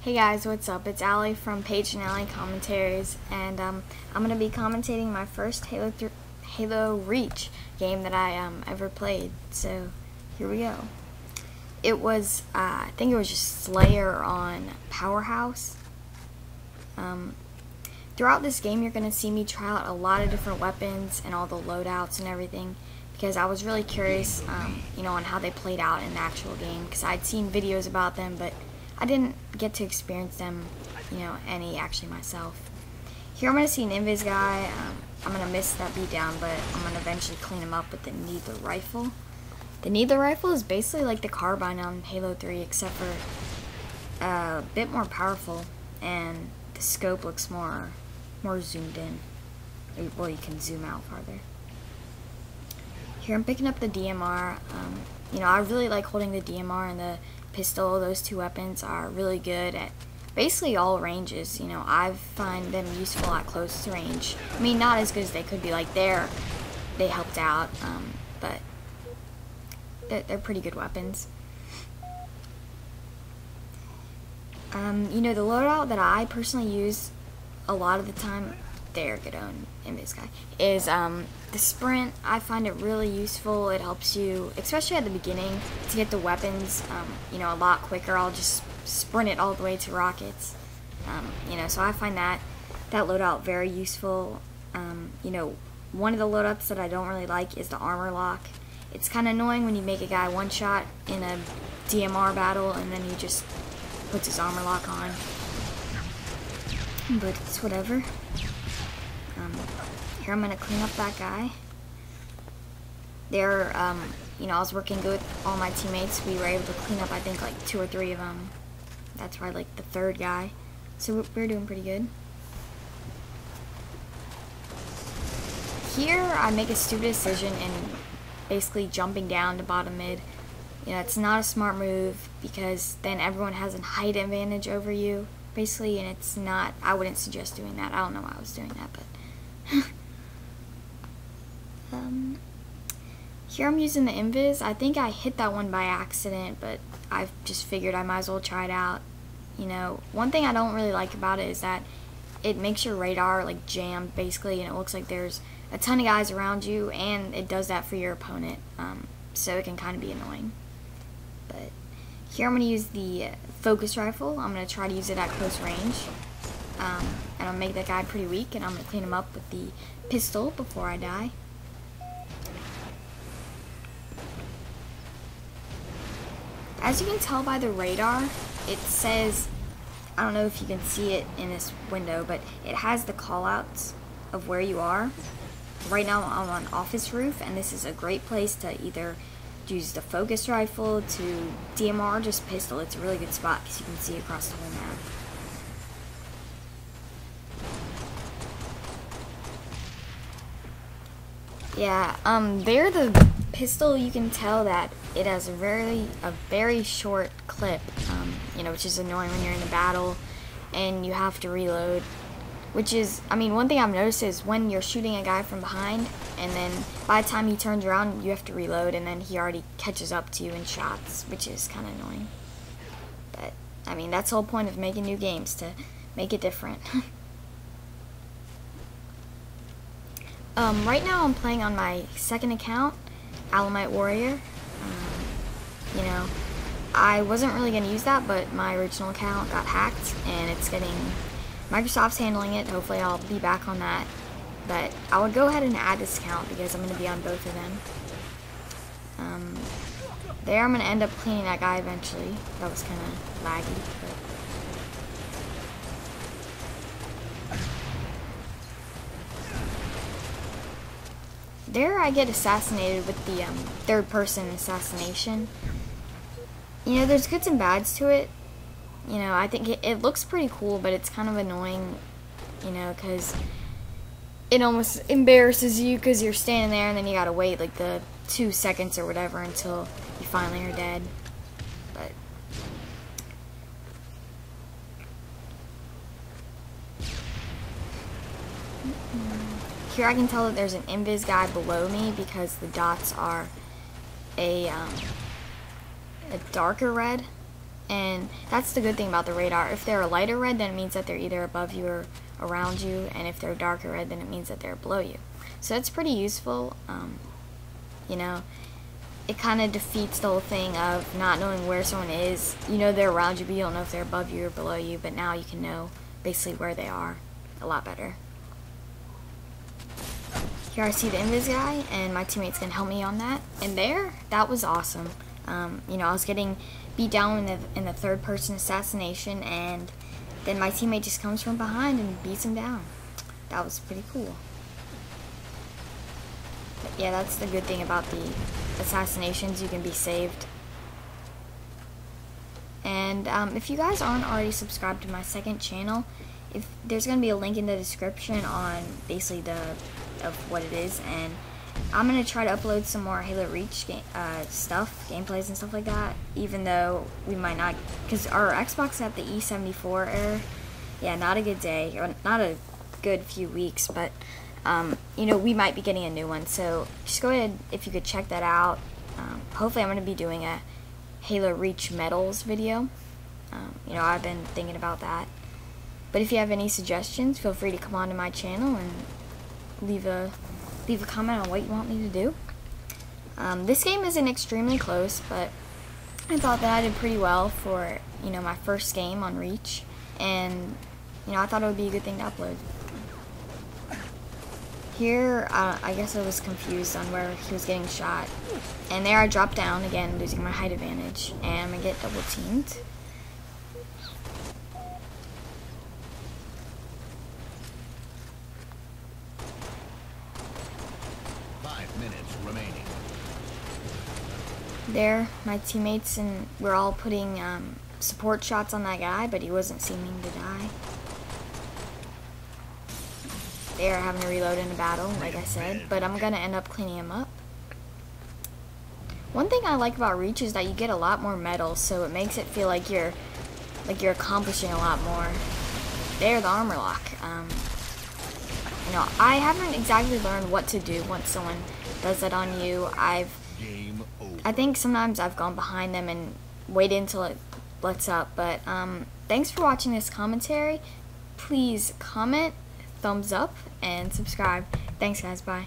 Hey guys, what's up? It's Allie from Paige and Allie Commentaries, and I'm going to be commentating my first Halo Reach game that I ever played. So here we go. It was, I think it was just Slayer on Powerhouse. Throughout this game, you're going to see me try out a lot of different weapons and all the loadouts and everything, because I was really curious, on how they played out in the actual game, because I'd seen videos about them, but I didn't get to experience them, any actually myself. Here I'm going to see an invis guy. I'm going to miss that beat down, but I'm going to eventually clean him up with the Needler rifle. The Needler rifle is basically like the carbine on Halo 3, except for a bit more powerful, and the scope looks more zoomed in. Well, you can zoom out farther. Here I'm picking up the DMR. I really like holding the DMR and the pistol. Those two weapons are really good at basically all ranges. I find them useful at close range. I mean, not as good as they could be. Like they helped out, but they're pretty good weapons. The loadout that I personally use a lot of the time, there, good on invis guy, is the sprint. I find it really useful. It helps you, especially at the beginning, to get the weapons, a lot quicker. I'll just sprint it all the way to rockets. So I find that loadout very useful. One of the loadouts that I don't really like is the armor lock. It's kind of annoying when you make a guy one shot in a DMR battle and then he just puts his armor lock on. But it's whatever. Here I'm going to clean up that guy. There, I was working good with all my teammates. We were able to clean up, I think, like 2 or 3 of them. That's probably like the 3rd guy. So we're doing pretty good. Here, I make a stupid decision in basically jumping down to bottom mid. It's not a smart move, because then everyone has a height advantage over you, basically, and it's not, I wouldn't suggest doing that. I don't know why I was doing that, but here I'm using the invis. I think I hit that one by accident, but I just figured I might as well try it out. One thing I don't really like about it is that it makes your radar like jammed basically, and it looks like there's a ton of guys around you, and it does that for your opponent, so it can kind of be annoying. But here I'm going to use the focus rifle. I'm going to try to use it at close range. And I'll make that guy pretty weak, and I'm going to clean him up with the pistol before I die. As you can tell by the radar, it says, I don't know if you can see it in this window, but it has the callouts of where you are. Right now I'm on office roof, and this is a great place to either use the focus rifle, to DMR, or just pistol. It's a really good spot because you can see across the whole map. Yeah, there the pistol, you can tell that it has a very short clip, which is annoying when you're in a battle and you have to reload. Which is, one thing I've noticed is when you're shooting a guy from behind, and then by the time he turns around, you have to reload, and then he already catches up to you in shots, which is kind of annoying. But, that's the whole point of making new games, to make it different. Right now I'm playing on my 2nd account, Alamite Warrior. I wasn't really going to use that, but my original account got hacked, and Microsoft's handling it. Hopefully I'll be back on that. But I would go ahead and add this account because I'm going to be on both of them. There I'm going to end up cleaning that guy eventually. That was kind of laggy. But there I get assassinated with the 3rd-person assassination. There's goods and bads to it. I think it looks pretty cool, but it's kind of annoying, because it almost embarrasses you because you're standing there and then you gotta wait like the 2 seconds or whatever until you finally are dead. But here I can tell that there's an invis guy below me because the dots are a darker red, And that's the good thing about the radar. If they're a lighter red, then it means that they're either above you or around you, and if they're darker red, then it means that they're below you. So it's pretty useful. You know, it kind of defeats the whole thing of not knowing where someone is. You know they're around you, but you don't know if they're above you or below you, but now you can know basically where they are a lot better. Here I see the invis guy, and my teammate's gonna help me on that. And there, that was awesome. You know, I was getting beat down in the third person assassination, and then my teammate just comes from behind and beats him down. That was pretty cool. But yeah, that's the good thing about the assassinations, you can be saved. And if you guys aren't already subscribed to my second channel, there's going to be a link in the description on basically of what it is, and I'm going to try to upload some more Halo Reach gameplays and stuff like that, even though we might not, because our Xbox had the E74 error. Yeah, not a good day, or not a good few weeks, but you know, we might be getting a new one, so just go ahead if you could check that out. Hopefully I'm going to be doing a Halo Reach medals video. You know, I've been thinking about that. But if you have any suggestions, feel free to come onto my channel and leave a comment on what you want me to do. This game isn't extremely close, but I thought that I did pretty well for, you know, my first game on Reach, and you know, I thought it would be a good thing to upload. Here, I guess I was confused on where he was getting shot, and there I dropped down again, losing my height advantage, and I'm gonna get double teamed. Remaining. There, my teammates and we're all putting support shots on that guy, but he wasn't seeming to die. They're having to reload in a battle, like I said, but I'm gonna end up cleaning him up. One thing I like about Reach is that you get a lot more medals, so it makes it feel like you're accomplishing a lot more. There, the armor lock. You know, I haven't exactly learned what to do once someone does that on you. I think sometimes I've gone behind them and waited until it lets up, but thanks for watching this commentary. Please comment, thumbs up, and subscribe. Thanks guys, bye.